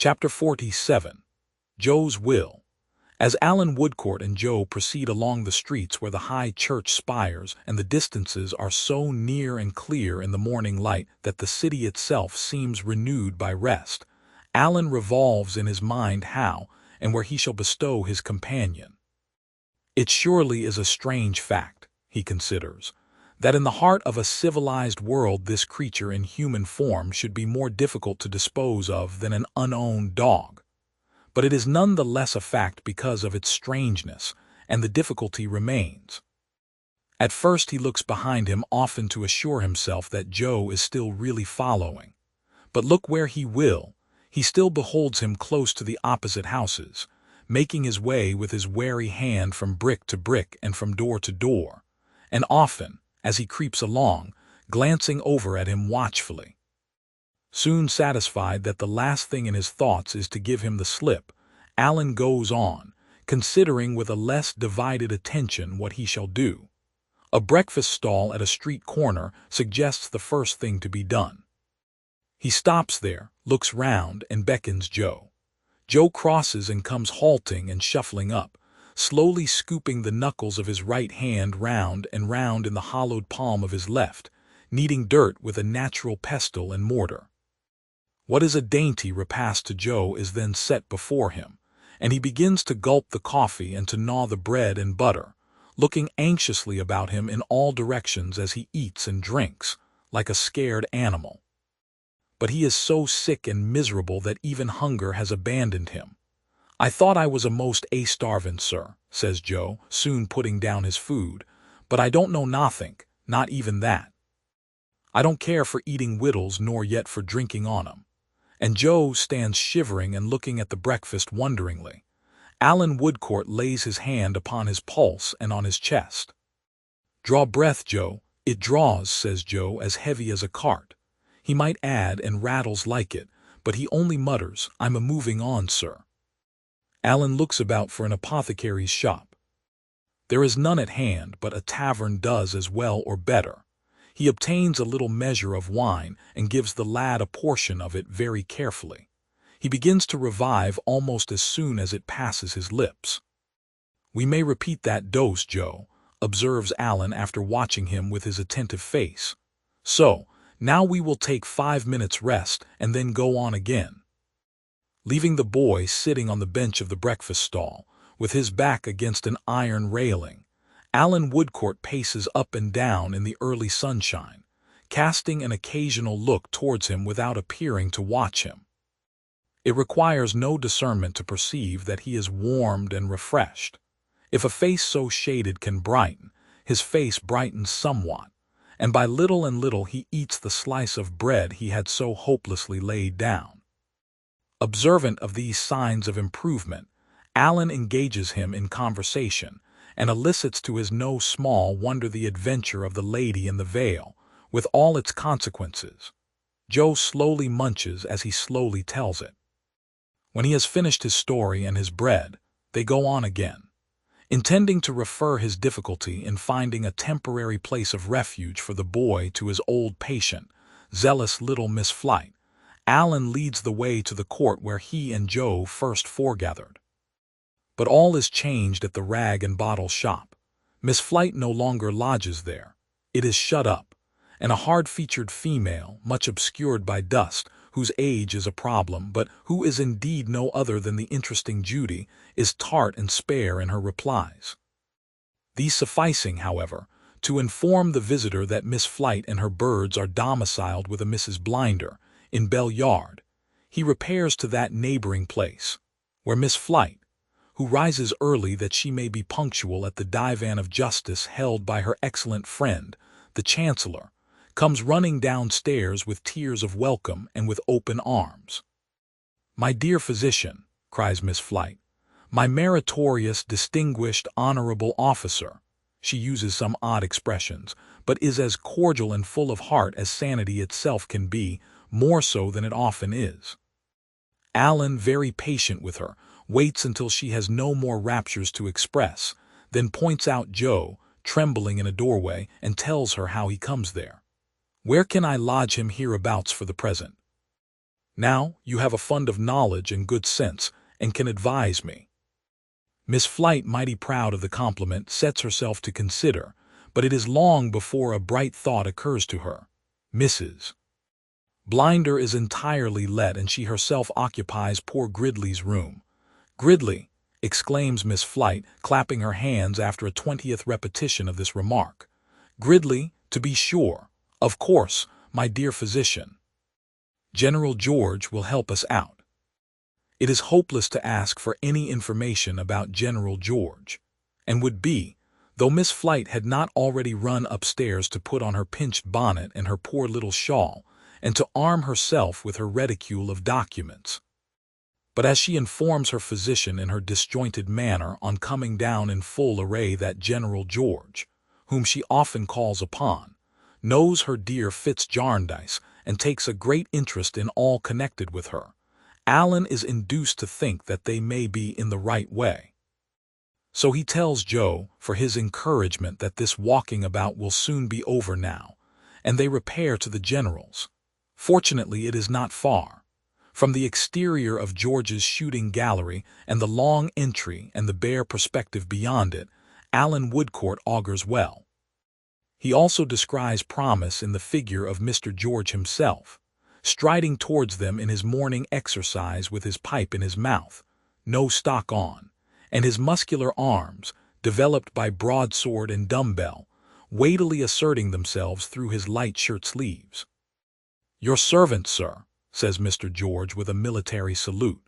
Chapter 47. Joe's Will. As Alan Woodcourt and Joe proceed along the streets where the high church spires and the distances are so near and clear in the morning light that the city itself seems renewed by rest, Alan revolves in his mind how and where he shall bestow his companion. It surely is a strange fact, he considers, that in the heart of a civilized world this creature in human form should be more difficult to dispose of than an unowned dog. But it is none the less a fact because of its strangeness, and the difficulty remains. At first he looks behind him often to assure himself that Joe is still really following. But look where he will, he still beholds him close to the opposite houses, making his way with his wary hand from brick to brick and from door to door, and often, as he creeps along, glancing over at him watchfully. Soon satisfied that the last thing in his thoughts is to give him the slip, Alan goes on, considering with a less divided attention what he shall do. A breakfast stall at a street corner suggests the first thing to be done. He stops there, looks round, and beckons Joe. Joe crosses and comes halting and shuffling up, slowly scooping the knuckles of his right hand round and round in the hollowed palm of his left, kneading dirt with a natural pestle and mortar. What is a dainty repast to Joe is then set before him, and he begins to gulp the coffee and to gnaw the bread and butter, looking anxiously about him in all directions as he eats and drinks, like a scared animal. But he is so sick and miserable that even hunger has abandoned him. "I thought I was a most starvin', sir," says Joe, soon putting down his food, "but I don't know nothink, not even that. I don't care for eating wittles nor yet for drinking on 'em." And Joe stands shivering and looking at the breakfast wonderingly. Alan Woodcourt lays his hand upon his pulse and on his chest. "Draw breath, Joe. It draws," says Joe, "as heavy as a cart." He might add, and rattles like it, but he only mutters, "I'm a-moving on, sir." Alan looks about for an apothecary's shop. There is none at hand, but a tavern does as well or better. He obtains a little measure of wine and gives the lad a portion of it very carefully. He begins to revive almost as soon as it passes his lips. "We may repeat that dose, Joe," observes Alan after watching him with his attentive face. "So, now we will take 5 minutes' rest and then go on again." Leaving the boy sitting on the bench of the breakfast stall, with his back against an iron railing, Alan Woodcourt paces up and down in the early sunshine, casting an occasional look towards him without appearing to watch him. It requires no discernment to perceive that he is warmed and refreshed. If a face so shaded can brighten, his face brightens somewhat, and by little and little he eats the slice of bread he had so hopelessly laid down. Observant of these signs of improvement, Alan engages him in conversation, and elicits to his no small wonder the adventure of the lady in the veil, with all its consequences. Joe slowly munches as he slowly tells it. When he has finished his story and his bread, they go on again. Intending to refer his difficulty in finding a temporary place of refuge for the boy to his old patient, zealous little Miss Flite, Alan leads the way to the court where he and Joe first foregathered. But all is changed at the rag and bottle shop. Miss Flite no longer lodges there. It is shut up, and a hard-featured female, much obscured by dust, whose age is a problem, but who is indeed no other than the interesting Judy, is tart and spare in her replies. These sufficing, however, to inform the visitor that Miss Flite and her birds are domiciled with a Mrs. Blinder, in Bell Yard, he repairs to that neighboring place, where Miss Flite, who rises early that she may be punctual at the divan of justice held by her excellent friend, the Chancellor, comes running downstairs with tears of welcome and with open arms. "My dear physician," cries Miss Flite, "my meritorious, distinguished, honorable officer," she uses some odd expressions, but is as cordial and full of heart as sanity itself can be, more so than it often is. Alan, very patient with her, waits until she has no more raptures to express, then points out Joe, trembling in a doorway, and tells her how he comes there. "Where can I lodge him hereabouts for the present?" Now you have a fund of knowledge and good sense, and can advise me." Miss Flite, mighty proud of the compliment, sets herself to consider, but it is long before a bright thought occurs to her. Mrs. Blinder is entirely let, and she herself occupies poor Gridley's room. "Gridley!" exclaims Miss Flite, clapping her hands after a 20th repetition of this remark. "Gridley, to be sure. Of course, my dear physician. General George will help us out." It is hopeless to ask for any information about General George, and would be, though Miss Flite had not already run upstairs to put on her pinched bonnet and her poor little shawl, and to arm herself with her reticule of documents. But as she informs her physician in her disjointed manner on coming down in full array that General George, whom she often calls upon, knows her dear Fitz Jarndyce and takes a great interest in all connected with her, Alan is induced to think that they may be in the right way. So he tells Joe, for his encouragement, that this walking about will soon be over now, and they repair to the General's. Fortunately, it is not far. From the exterior of George's shooting gallery and the long entry and the bare perspective beyond it, Alan Woodcourt augurs well. He also descries promise in the figure of Mr. George himself, striding towards them in his morning exercise with his pipe in his mouth, no stock on, and his muscular arms, developed by broadsword and dumbbell, weightily asserting themselves through his light shirt sleeves. "Your servant, sir," says Mr. George with a military salute,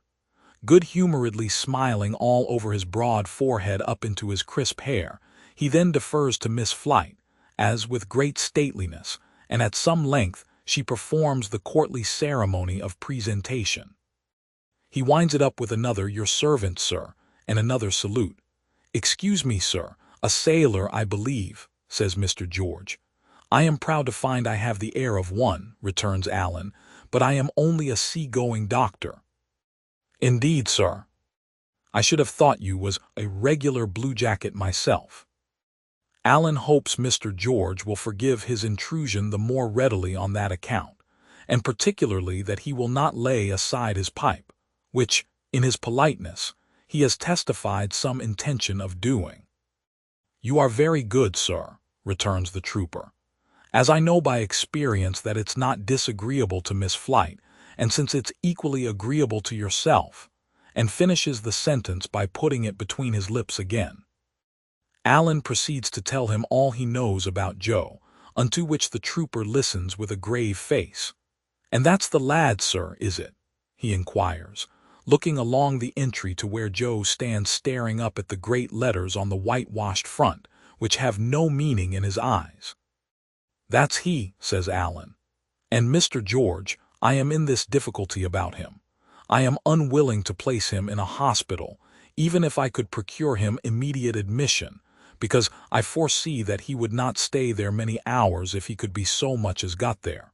good-humoredly smiling all over his broad forehead up into his crisp hair. He then defers to Miss Flite, as with great stateliness, and at some length, she performs the courtly ceremony of presentation. He winds it up with another "Your servant, sir," and another salute. "Excuse me, sir, a sailor, I believe," says Mr. George. "I am proud to find I have the air of one," returns Alan, "but I am only a sea-going doctor." "Indeed, sir. I should have thought you was a regular bluejacket myself." Alan hopes Mr. George will forgive his intrusion the more readily on that account, and particularly that he will not lay aside his pipe, which, in his politeness, he has testified some intention of doing. "You are very good, sir," returns the trooper, "as I know by experience that it's not disagreeable to Miss Flite, and since it's equally agreeable to yourself," and finishes the sentence by putting it between his lips again. Alan proceeds to tell him all he knows about Joe, unto which the trooper listens with a grave face. "And that's the lad, sir, is it?" he inquires, looking along the entry to where Joe stands staring up at the great letters on the whitewashed front, which have no meaning in his eyes. "That's he," says Alan. "And Mr. George, I am in this difficulty about him. I am unwilling to place him in a hospital, even if I could procure him immediate admission, because I foresee that he would not stay there many hours if he could be so much as got there.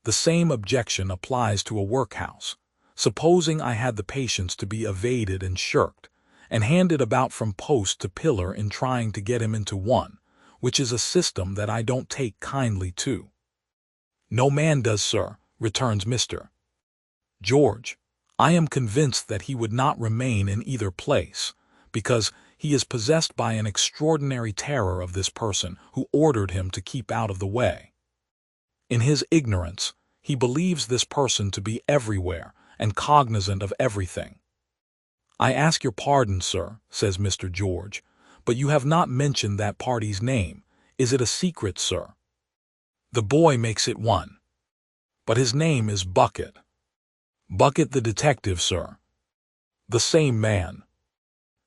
The same objection applies to a workhouse. Supposing I had the patience to be evaded and shirked, and handed about from post to pillar in trying to get him into one, which is a system that I don't take kindly to." "No man does, sir," returns Mr. George. "I am convinced that he would not remain in either place, because he is possessed by an extraordinary terror of this person who ordered him to keep out of the way. In his ignorance, he believes this person to be everywhere and cognizant of everything." "I ask your pardon, sir," says Mr. George, "but you have not mentioned that party's name. Is it a secret, sir?" "The boy makes it one. But his name is Bucket." "Bucket the detective, sir?" "The same man."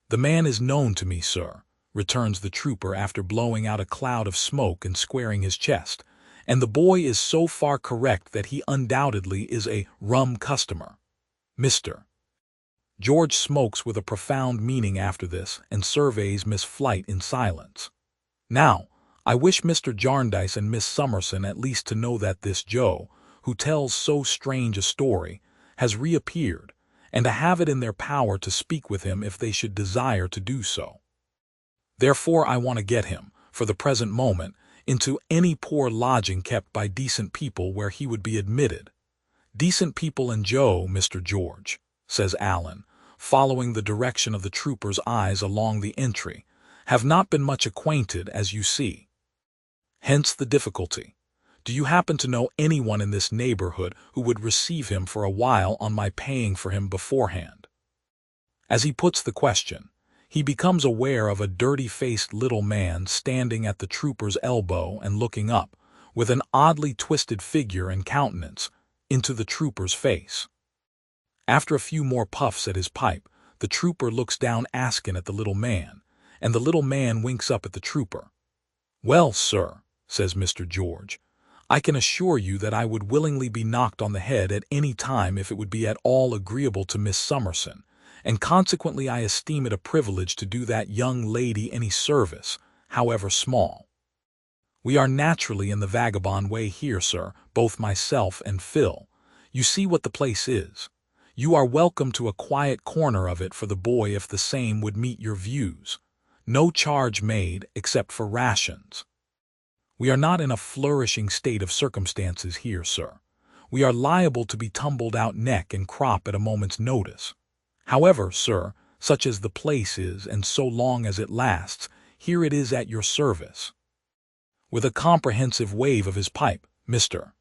"The man is known to me, sir," returns the trooper after blowing out a cloud of smoke and squaring his chest, "and the boy is so far correct that he undoubtedly is a rum customer. Mr. George smokes with a profound meaning after this and surveys Miss Flite in silence. "Now, I wish Mr. Jarndyce and Miss Summerson at least to know that this Joe, who tells so strange a story, has reappeared, and to have it in their power to speak with him if they should desire to do so. Therefore I want to get him, for the present moment, into any poor lodging kept by decent people where he would be admitted. "Decent people and Joe, Mr. George," says Allen, following the direction of the trooper's eyes along the entry, "have not been much acquainted, as you see. Hence the difficulty. Do you happen to know anyone in this neighborhood who would receive him for a while on my paying for him beforehand?" As he puts the question, he becomes aware of a dirty-faced little man standing at the trooper's elbow and looking up, with an oddly twisted figure and countenance, into the trooper's face. After a few more puffs at his pipe, the trooper looks down asking at the little man, and the little man winks up at the trooper. "Well, sir," says Mr. George, "I can assure you that I would willingly be knocked on the head at any time if it would be at all agreeable to Miss Summerson, and consequently I esteem it a privilege to do that young lady any service, however small. We are naturally in the vagabond way here, sir, both myself and Phil. You see what the place is. You are welcome to a quiet corner of it for the boy if the same would meet your views. No charge made except for rations. We are not in a flourishing state of circumstances here, sir. We are liable to be tumbled out neck and crop at a moment's notice. However, sir, such as the place is, and so long as it lasts, here it is at your service." With a comprehensive wave of his pipe, Mr.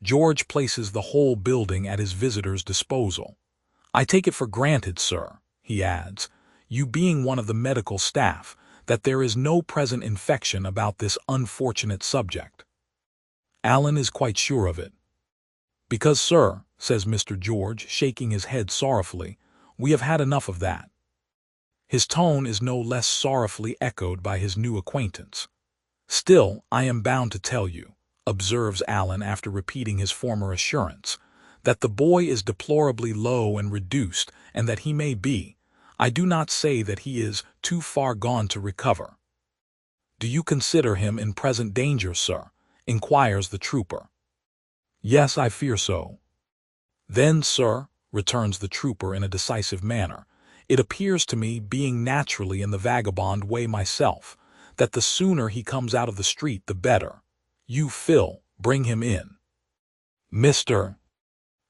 George places the whole building at his visitor's disposal. "I take it for granted, sir," he adds, "you being one of the medical staff, that there is no present infection about this unfortunate subject." Allen is quite sure of it. "Because, sir," says Mr. George, shaking his head sorrowfully, "we have had enough of that." His tone is no less sorrowfully echoed by his new acquaintance. "Still, I am bound to tell you," observes Allen after repeating his former assurance, "that the boy is deplorably low and reduced, and that he may be, I do not say that he is, too far gone to recover." "Do you consider him in present danger, sir?" inquires the trooper. "Yes, I fear so." "Then, sir," returns the trooper in a decisive manner, "it appears to me, being naturally in the vagabond way myself, that the sooner he comes out of the street the better. You, Phil, bring him in. Mr.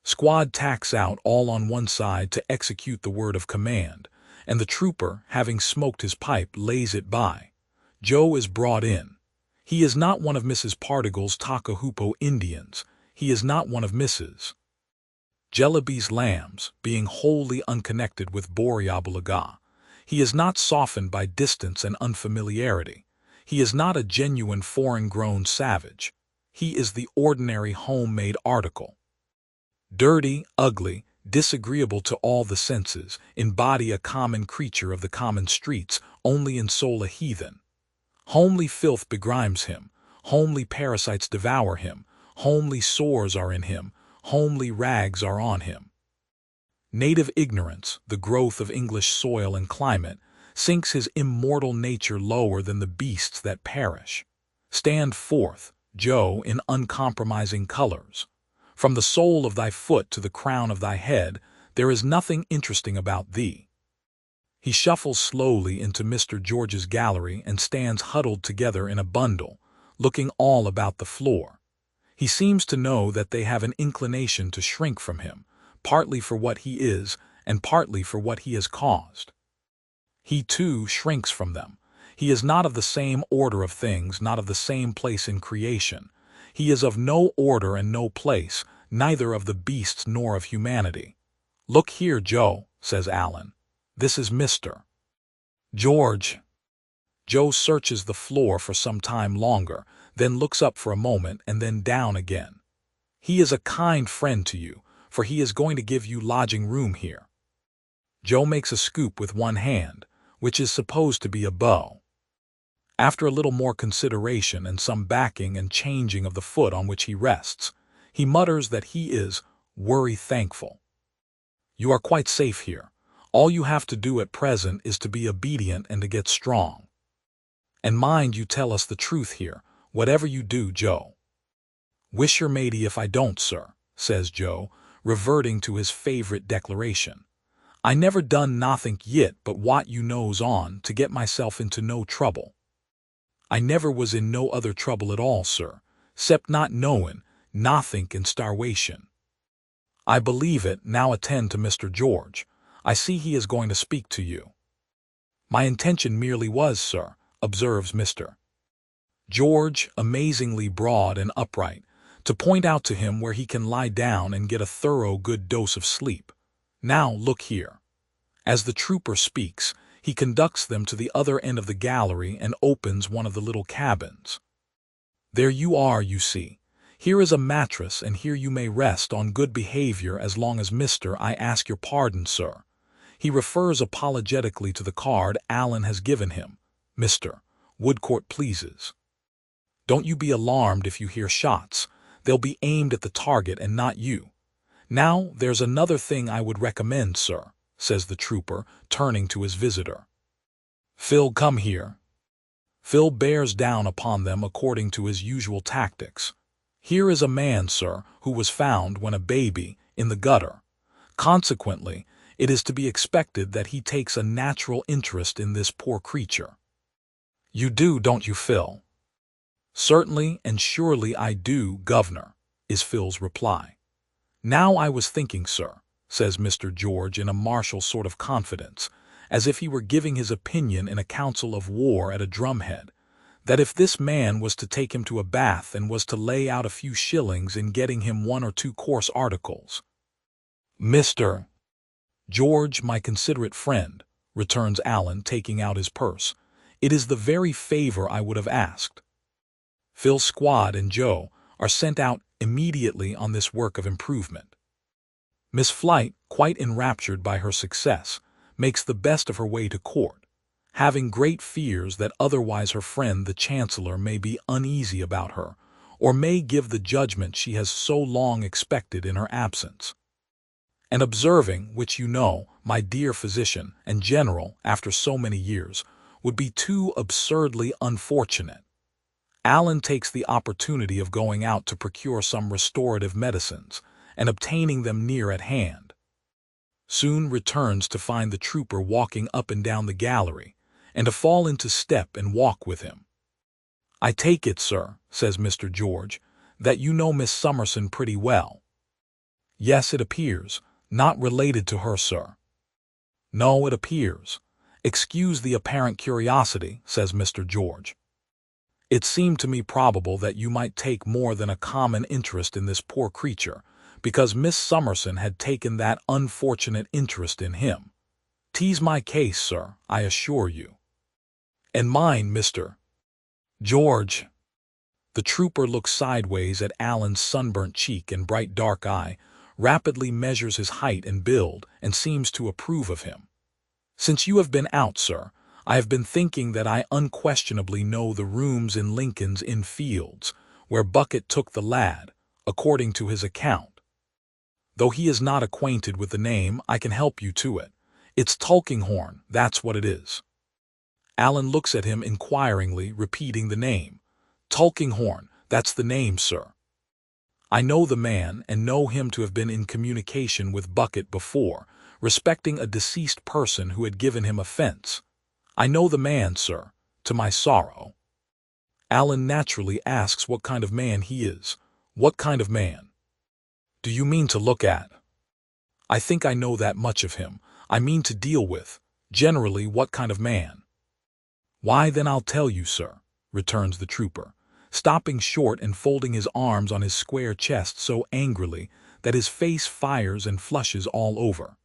Squad tacks out all on one side to execute the word of command, and the trooper, having smoked his pipe, lays it by. Joe is brought in. He is not one of Mrs. Pardigle's Takahupo Indians. He is not one of Mrs. Jellyby's lambs, being wholly unconnected with Boreabulaga. He is not softened by distance and unfamiliarity. He is not a genuine foreign-grown savage. He is the ordinary home-made article. Dirty, ugly, disagreeable to all the senses, in body a common creature of the common streets, only in soul a heathen. Homely filth begrimes him, homely parasites devour him, homely sores are in him, homely rags are on him. Native ignorance, the growth of English soil and climate, sinks his immortal nature lower than the beasts that perish. Stand forth, Joe, in uncompromising colors. From the sole of thy foot to the crown of thy head, there is nothing interesting about thee. He shuffles slowly into Mr. George's gallery and stands huddled together in a bundle, looking all about the floor. He seems to know that they have an inclination to shrink from him, partly for what he is and partly for what he has caused. He, too, shrinks from them. He is not of the same order of things, not of the same place in creation. He is of no order and no place, neither of the beasts nor of humanity. "Look here, Joe," says Allen. "This is Mr. George." Joe searches the floor for some time longer, then looks up for a moment and then down again. "He is a kind friend to you, for he is going to give you lodging room here." Joe makes a scoop with one hand, which is supposed to be a bow. After a little more consideration and some backing and changing of the foot on which he rests, he mutters that he is worry thankful. "You are quite safe here. All you have to do at present is to be obedient and to get strong. And mind you tell us the truth here, whatever you do, Joe." "Wish your matey if I don't, sir," says Joe, reverting to his favorite declaration. "I never done nothink yit but what you knows on to get myself into no trouble. I never was in no other trouble at all, sir, 'cept not knowin', nothink in starwation." I believe it. Now attend to Mr. George. I see he is going to speak to you. My intention merely was, sir, observes Mr. George, amazingly broad and upright, to point out to him where he can lie down and get a thorough good dose of sleep. Now look here. As the trooper speaks, he conducts them to the other end of the gallery and opens one of the little cabins. There you are, you see. Here is a mattress, and here you may rest on good behavior as long as I ask your pardon, sir. He refers apologetically to the card Allen has given him. Mr. Woodcourt pleases. Don't you be alarmed if you hear shots. They'll be aimed at the target and not you. Now, there's another thing I would recommend, sir, says the trooper, turning to his visitor. Phil, come here. Phil bears down upon them according to his usual tactics. Here is a man, sir, who was found, when a baby, in the gutter. Consequently, it is to be expected that he takes a natural interest in this poor creature. You do, don't you, Phil? Certainly and surely I do, governor, is Phil's reply. Now I was thinking, sir, says Mr. George in a martial sort of confidence, as if he were giving his opinion in a council of war at a drumhead, that if this man was to take him to a bath and was to lay out a few shillings in getting him 1 or 2 coarse articles. Mr. George, my considerate friend, returns Allen, taking out his purse, it is the very favor I would have asked. Phil's squad and Joe are sent out immediately on this work of improvement. Miss Flight, quite enraptured by her success, makes the best of her way to court, having great fears that otherwise her friend the Chancellor may be uneasy about her, or may give the judgment she has so long expected in her absence. And observing, which you know, my dear physician and general, after so many years, would be too absurdly unfortunate, Allen takes the opportunity of going out to procure some restorative medicines, and obtaining them near at hand, soon returns to find the trooper walking up and down the gallery, and to fall into step and walk with him. I take it, sir, says Mr. George, that you know Miss Summerson pretty well. Yes, it appears. Not related to her, sir. No, it appears. Excuse the apparent curiosity, says Mr. George. It seemed to me probable that you might take more than a common interest in this poor creature, because Miss Summerson had taken that unfortunate interest in him. 'Tis my case, sir, I assure you. And mine, Mr. George. The trooper looks sideways at Allen's sunburnt cheek and bright dark eye, rapidly measures his height and build, and seems to approve of him. Since you have been out, sir, I have been thinking that I unquestionably know the rooms in Lincoln's Inn Fields, where Bucket took the lad, according to his account. Though he is not acquainted with the name, I can help you to it. It's Tulkinghorn, that's what it is. Allen looks at him inquiringly, repeating the name. Tulkinghorn, that's the name, sir. I know the man, and know him to have been in communication with Bucket before, respecting a deceased person who had given him offense. I know the man, sir, to my sorrow. Allen naturally asks what kind of man he is. What kind of man? Do you mean to look at? I think I know that much of him. I mean to deal with. Generally, what kind of man? Why, then I'll tell you, sir, returns the trooper, stopping short and folding his arms on his square chest so angrily that his face fires and flushes all over.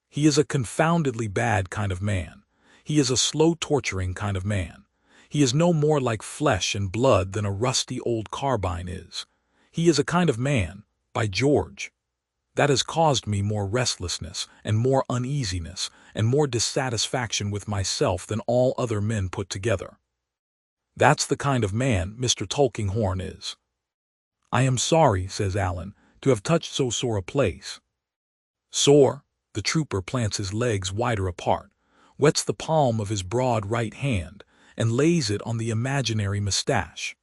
He is a confoundedly bad kind of man. He is a slow-torturing kind of man. He is no more like flesh and blood than a rusty old carbine is. He is a kind of man, by George, that has caused me more restlessness and more uneasiness and more dissatisfaction with myself than all other men put together. That's the kind of man Mr. Tulkinghorn is. I am sorry, says Allen, to have touched so sore a place. Sore? The trooper plants his legs wider apart, wets the palm of his broad right hand, and lays it on the imaginary mustache.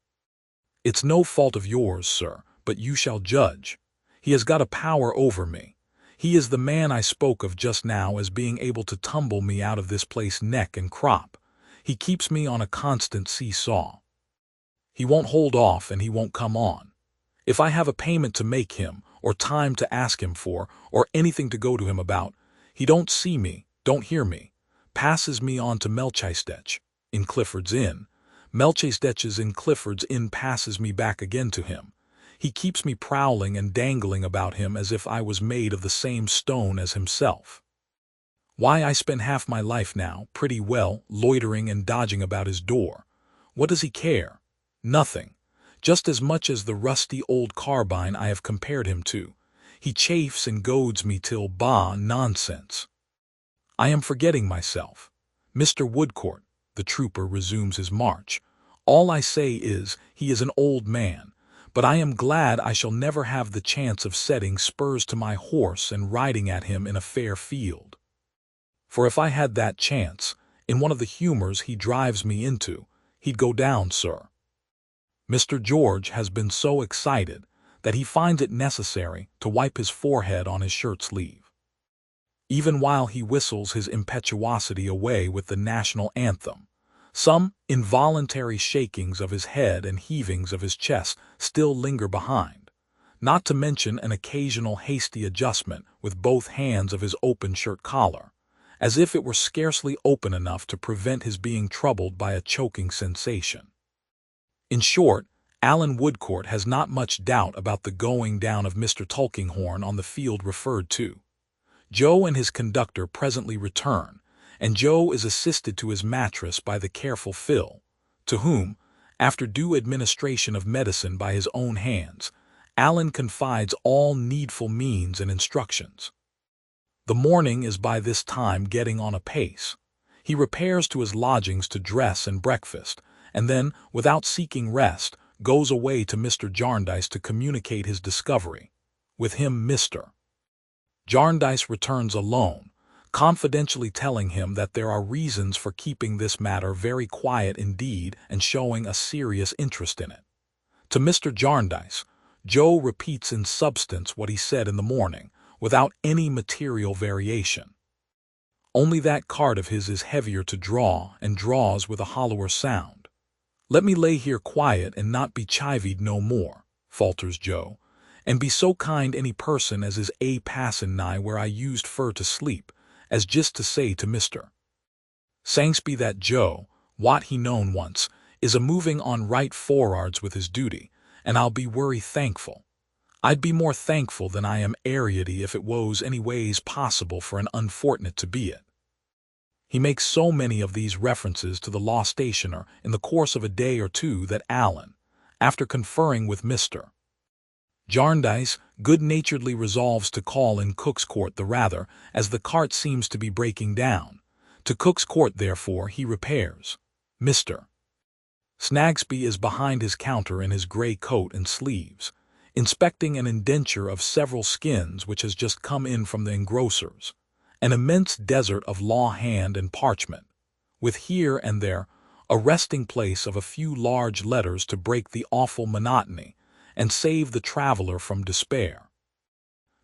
It's no fault of yours, sir, but you shall judge. He has got a power over me. He is the man I spoke of just now as being able to tumble me out of this place neck and crop. He keeps me on a constant seesaw. He won't hold off and he won't come on. If I have a payment to make him, or time to ask him for, or anything to go to him about. He don't see me, don't hear me. Passes me on to Melchizedek, in Clifford's Inn. Melchizedek's in Clifford's Inn passes me back again to him. He keeps me prowling and dangling about him as if I was made of the same stone as himself. Why, I spend half my life now, pretty well, loitering and dodging about his door. What does he care? Nothing. Just as much as the rusty old carbine I have compared him to. He chafes and goads me till, bah, nonsense. I am forgetting myself. Mr. Woodcourt, the trooper resumes his march. All I say is, he is an old man, but I am glad I shall never have the chance of setting spurs to my horse and riding at him in a fair field. For if I had that chance, in one of the humors he drives me into, he'd go down, sir. Mr. George has been so excited that he finds it necessary to wipe his forehead on his shirt sleeve, even while he whistles his impetuosity away with the national anthem. Some involuntary shakings of his head and heavings of his chest still linger behind, not to mention an occasional hasty adjustment with both hands of his open shirt collar, as if it were scarcely open enough to prevent his being troubled by a choking sensation. In short, Alan Woodcourt has not much doubt about the going down of Mr. Tulkinghorn on the field referred to. Joe and his conductor presently return, and Joe is assisted to his mattress by the careful Phil, to whom, after due administration of medicine by his own hands, Alan confides all needful means and instructions. The morning is by this time getting on apace. He repairs to his lodgings to dress and breakfast, and then, without seeking rest, goes away to Mr. Jarndyce to communicate his discovery. With him Mr. Jarndyce returns alone, confidentially telling him that there are reasons for keeping this matter very quiet indeed and showing a serious interest in it. To Mr. Jarndyce, Joe repeats in substance what he said in the morning, without any material variation. Only that cart of his is heavier to draw and draws with a hollower sound. Let me lay here quiet and not be chivied no more, falters Joe, and be so kind any person as is a passin' nigh where I used fur to sleep, as just to say to Mr. Sangsby that Joe, what he known once, is a moving on right forards with his duty, and I'll be worry thankful. I'd be more thankful than I am ariety if it was any ways possible for an unfortunate to be it. He makes so many of these references to the law stationer in the course of a day or two that Alan, after conferring with Mr. Jarndyce, good-naturedly resolves to call in Cook's Court the rather, as the cart seems to be breaking down. To Cook's Court, therefore, he repairs. Mr. Snagsby is behind his counter in his gray coat and sleeves, inspecting an indenture of several skins which has just come in from the engrosser's, an immense desert of law hand and parchment, with here and there a resting place of a few large letters to break the awful monotony and save the traveler from despair.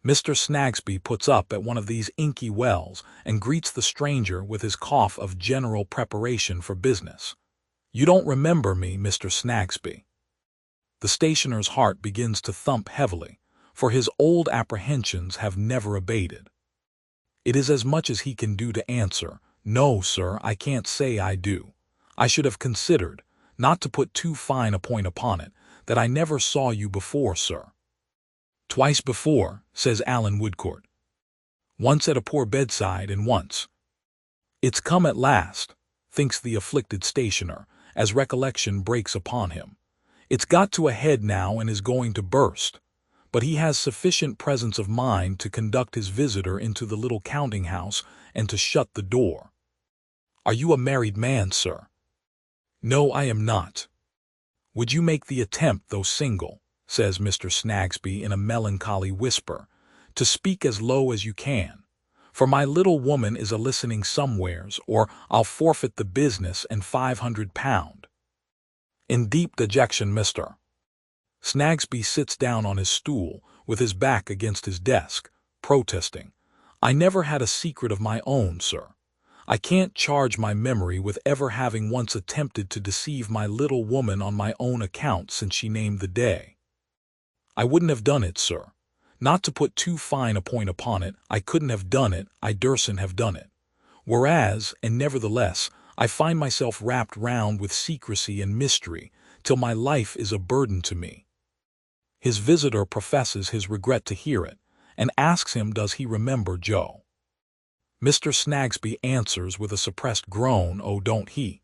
Mr. Snagsby puts up at one of these inky wells and greets the stranger with his cough of general preparation for business. You don't remember me, Mr. Snagsby? The stationer's heart begins to thump heavily, for his old apprehensions have never abated. It is as much as he can do to answer, "No, sir, I can't say I do. I should have considered, not to put too fine a point upon it, that I never saw you before, sir." "Twice before," says Alan Woodcourt. "Once at a poor bedside and once—" "It's come at last," thinks the afflicted stationer, as recollection breaks upon him. "It's got to a head now and is going to burst." But he has sufficient presence of mind to conduct his visitor into the little counting-house and to shut the door. "Are you a married man, sir?" "No, I am not." "Would you make the attempt, though single," says Mr. Snagsby in a melancholy whisper, "to speak as low as you can, for my little woman is a-listening somewheres, or I'll forfeit the business and £500. In deep dejection, Mr. Snagsby sits down on his stool, with his back against his desk, protesting. "I never had a secret of my own, sir. I can't charge my memory with ever having once attempted to deceive my little woman on my own account since she named the day. I wouldn't have done it, sir. Not to put too fine a point upon it, I couldn't have done it, I durstn't have done it. Whereas, and nevertheless, I find myself wrapped round with secrecy and mystery, till my life is a burden to me. His visitor professes his regret to hear it, and asks him does he remember Joe. Mr. Snagsby answers with a suppressed groan, oh don't he?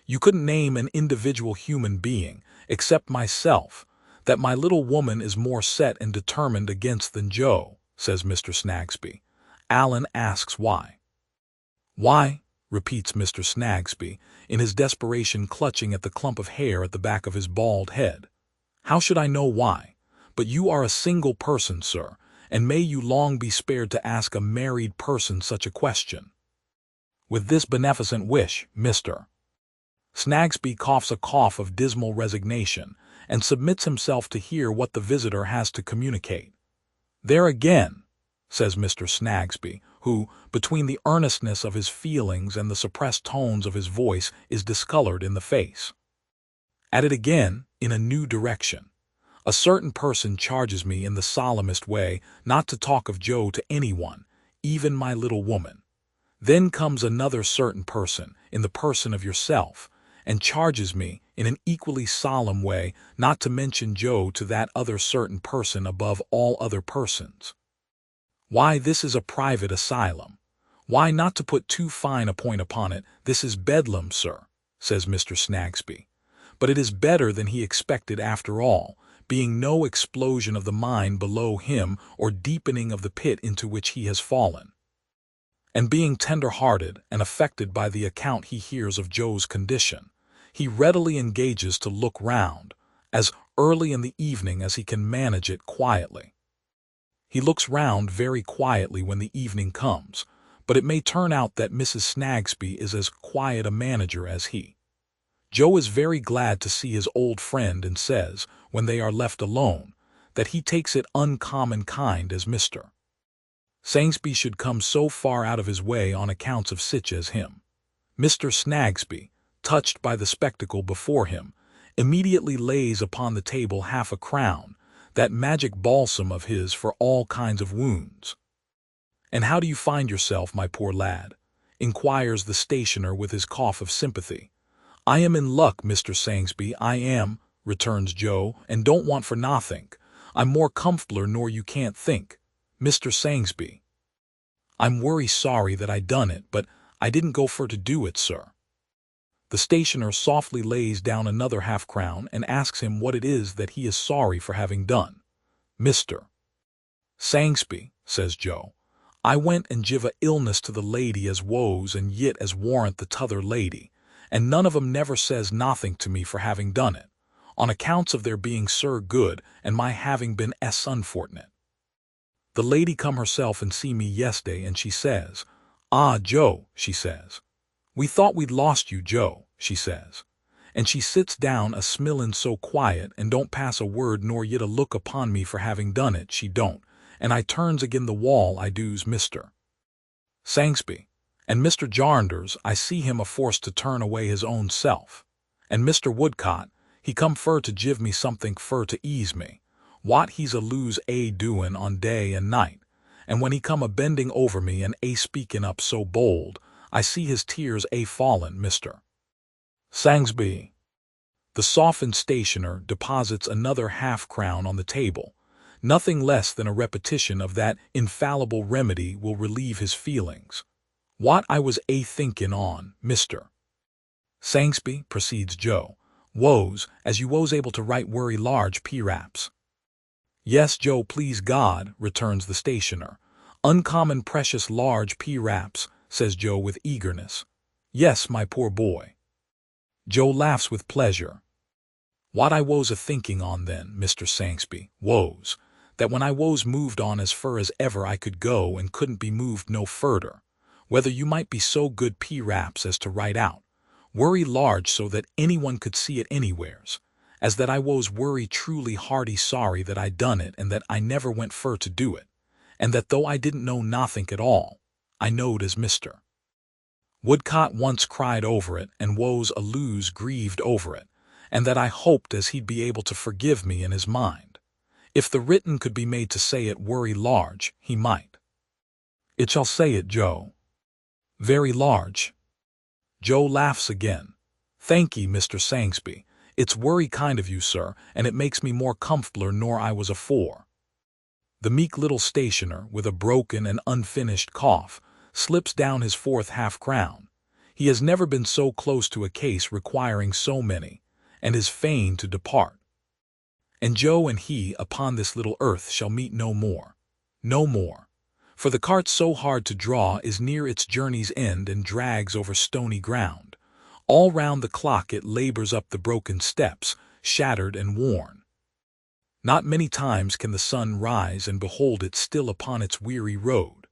You couldn't name an individual human being, except myself, that my little woman is more set and determined against than Joe, says Mr. Snagsby. Alan asks why. Why, repeats Mr. Snagsby, in his desperation clutching at the clump of hair at the back of his bald head. How should I know why? But you are a single person, sir, and may you long be spared to ask a married person such a question. With this beneficent wish, Mr. Snagsby coughs a cough of dismal resignation, and submits himself to hear what the visitor has to communicate. There again, says Mr. Snagsby, who, between the earnestness of his feelings and the suppressed tones of his voice, is discolored in the face. At it again, in a new direction. A certain person charges me in the solemnest way not to talk of Joe to anyone, even my little woman. Then comes another certain person, in the person of yourself, and charges me, in an equally solemn way, not to mention Joe to that other certain person above all other persons. Why, this is a private asylum. Why, not to put too fine a point upon it, this is Bedlam, sir, says Mr. Snagsby. But it is better than he expected after all, being no explosion of the mine below him or deepening of the pit into which he has fallen. And being tender-hearted and affected by the account he hears of Joe's condition, he readily engages to look round, as early in the evening as he can manage it quietly. He looks round very quietly when the evening comes, but it may turn out that Mrs. Snagsby is as quiet a manager as he. Joe is very glad to see his old friend and says, when they are left alone, that he takes it uncommon kind as Mr. Sangsby should come so far out of his way on accounts of sich as him. Mr. Snagsby, touched by the spectacle before him, immediately lays upon the table half a crown, that magic balsam of his for all kinds of wounds. And how do you find yourself, my poor lad? Inquires the stationer with his cough of sympathy. I am in luck, Mr. Sangsby, I am, returns Joe, and don't want for nothink. I'm more comfortabler nor you can't think. Mr. Sangsby. I'm worry sorry that I done it, but I didn't go for to do it, sir. The stationer softly lays down another half-crown and asks him what it is that he is sorry for having done. Mr. Sangsby, says Joe, I went and give a illness to the lady as woes and yit as warrant the t'other lady, and none of 'em never says nothing to me for having done it, on accounts of their being sir good and my having been unfortunate. The lady come herself and see me yes'day, and she says, Ah, Joe, she says, we thought we'd lost you, Joe, she says. And she sits down a-smilin' so quiet and don't pass a word nor yet a look upon me for having done it, she don't, and I turns agin the wall, I does, Mr. Sangsby. And Mr. Jarnders, I see him a-forced to turn away his own self. And Mr. Woodcott, he come fur to give me something fur to ease me, what he's a-lose doin' on day and night, and when he come a-bending over me and a-speaking up so bold, I see his tears a-fallin', Mr. Sangsby. The softened stationer deposits another half-crown on the table. Nothing less than a repetition of that infallible remedy will relieve his feelings. What I was a-thinkin' on, Mr. Sangsby, proceeds Joe, woes, as you was able to write worry large p-raps. Yes, Joe, please God, returns the stationer. Uncommon precious large p-raps, says Joe with eagerness. Yes, my poor boy. Joe laughs with pleasure. What I was a-thinking on then, Mr. Sangsby, was, that when I was moved on as fur as ever I could go and couldn't be moved no furder, whether you might be so good p-raps as to write out, worry large so that anyone could see it anywheres, as that I was worry truly hearty sorry that I done it and that I never went fur to do it, and that though I didn't know nothink at all, I knowed as Mr. Woodcott once cried over it and was a-lose grieved over it, and that I hoped as he'd be able to forgive me in his mind. If the written could be made to say it worry large, he might. It shall say it, Joe. Very large. Joe laughs again. Thank ye, Mr. Sangsby. It's worry kind of you, sir, and it makes me more comfortabler nor I was afore. The meek little stationer, with a broken and unfinished cough, slips down his fourth half-crown. He has never been so close to a case requiring so many, and is fain to depart. And Joe and he upon this little earth shall meet no more. No more. For the cart so hard to draw is near its journey's end and drags over stony ground. All round the clock it labors up the broken steps, shattered and worn. Not many times can the sun rise and behold it still upon its weary road.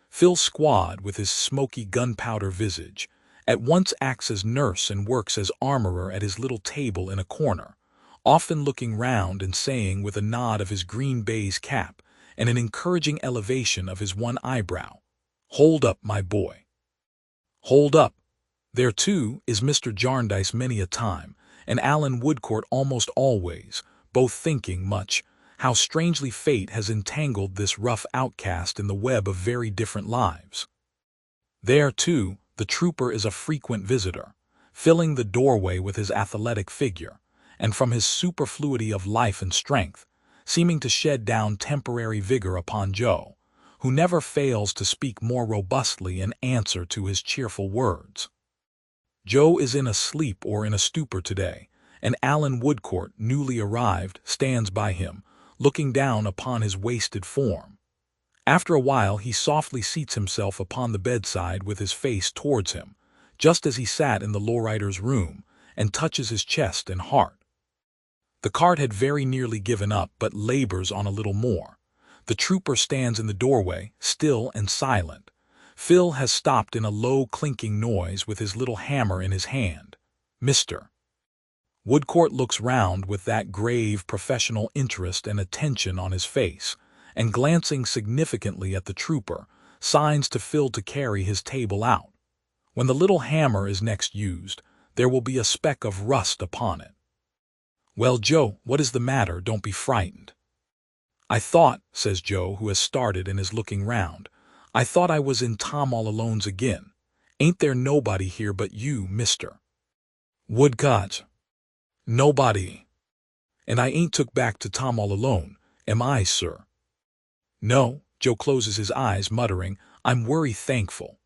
Phil Squad, with his smoky gunpowder visage, at once acts as nurse and works as armorer at his little table in a corner, often looking round and saying with a nod of his green baize cap and an encouraging elevation of his one eyebrow, "Hold up, my boy. Hold up." There, too, is Mr. Jarndyce many a time, and Allan Woodcourt almost always, both thinking much how strangely fate has entangled this rough outcast in the web of very different lives. There, too, the trooper is a frequent visitor, filling the doorway with his athletic figure, and from his superfluity of life and strength, seeming to shed down temporary vigor upon Joe, who never fails to speak more robustly in answer to his cheerful words. Joe is in a sleep or in a stupor today, and Allan Woodcourt, newly arrived, stands by him, looking down upon his wasted form. After a while he softly seats himself upon the bedside with his face towards him, just as he sat in the lowrider's room, and touches his chest and heart. The cart had very nearly given up, but labors on a little more. The trooper stands in the doorway, still and silent. Phil has stopped in a low clinking noise with his little hammer in his hand. Mr. Woodcourt looks round with that grave professional interest and attention on his face, and glancing significantly at the trooper, signs to Phil to carry his table out. When the little hammer is next used, there will be a speck of rust upon it. "Well, Joe, what is the matter? Don't be frightened." "I thought," says Joe, who has started and is looking round, "I thought I was in Tom all Alone's again. Ain't there nobody here but you, Mr. Woodcourt?" "Nobody. And I ain't took back to Tom all Alone, am I, sir?" "No." Joe closes his eyes, muttering, "I'm worry thankful."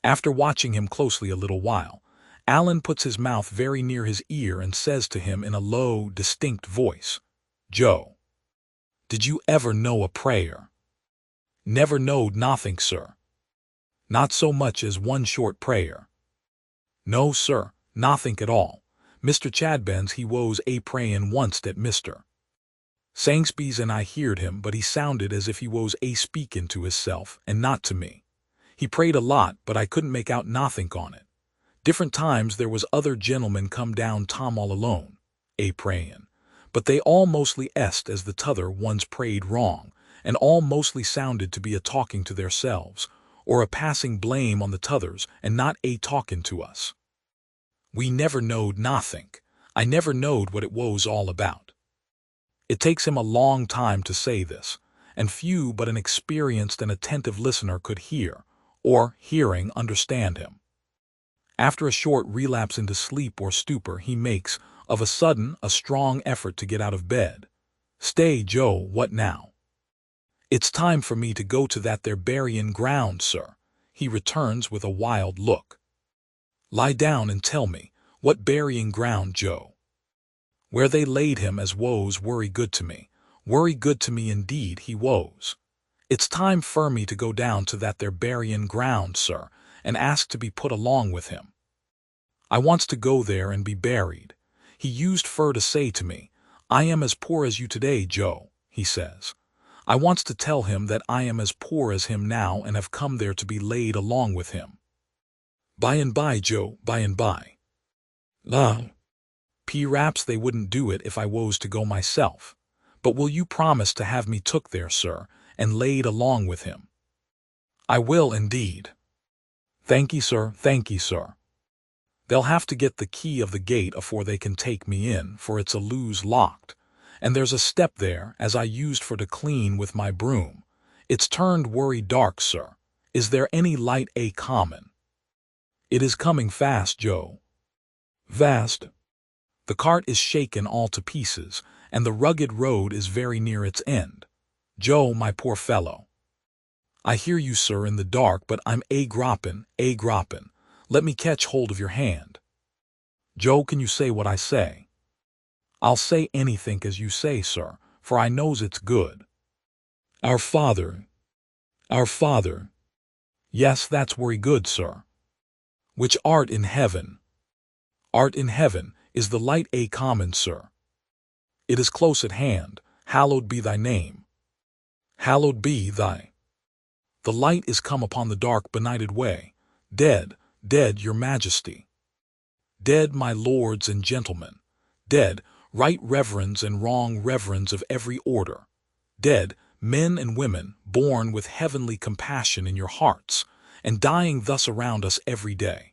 After watching him closely a little while, Allan puts his mouth very near his ear and says to him in a low, distinct voice, "Joe, did you ever know a prayer?" "Never knowed nothing, sir." "Not so much as one short prayer?" "No, sir, nothink at all. Mr. Chadbens he woes a prayin' onct at Mr. Sangsby's and I heerd him, but he sounded as if he was a speakin' to hisself and not to me. He prayed a lot, but I couldn't make out nothink on it. Different times there was other gentlemen come down Tom all Alone, a prayin', but they all mostly est as the t'other ones prayed wrong, and all mostly sounded to be a talking to theirselves, or a passing blame on the t'others, and not a talkin' to us. We never knowed nothink. I never knowed what it was all about." It takes him a long time to say this, and few but an experienced and attentive listener could hear, or, hearing, understand him. After a short relapse into sleep or stupor, he makes, of a sudden, a strong effort to get out of bed. "Stay, Joe, what now?" "It's time for me to go to that there buryin' ground, sir," he returns with a wild look. "Lie down and tell me, what buryin' ground, Joe?" "Where they laid him as woes worry good to me. Worry good to me indeed he woes. It's time fur me to go down to that there buryin' ground, sir, and ask to be put along with him. I wants to go there and be buried. He used fur to say to me, 'I am as poor as you today, Joe,' he says. I wants to tell him that I am as poor as him now and have come there to be laid along with him. By and by, Joe, by and by." "La, p'raps they wouldn't do it if I was to go myself. But will you promise to have me took there, sir, and laid along with him?" "I will, indeed." "Thank ye, sir, thank ye, sir. They'll have to get the key of the gate afore they can take me in, for it's a loose locked, And there's a step there, as I used for to clean with my broom. It's turned worry dark, sir. Is there any light a common? It is coming fast, Joe. Vast. The cart is shaken all to pieces, and the rugged road is very near its end. Joe, my poor fellow. I hear you, sir, in the dark, but I'm a-groppin'. Let me catch hold of your hand. Joe, can you say what I say? I'll say anythink as you say, sir, for I knows it's good. Our Father. Our Father. Yes, that's wery good, sir. Which art in heaven. Art in heaven is the light a common, sir. It is close at hand. Hallowed be thy name. Hallowed be thy. The light is come upon the dark benighted way. Dead, dead, your majesty. Dead, my lords and gentlemen. Dead, right reverends and wrong reverends of every order. Dead, men and women, born with heavenly compassion in your hearts, and dying thus around us every day.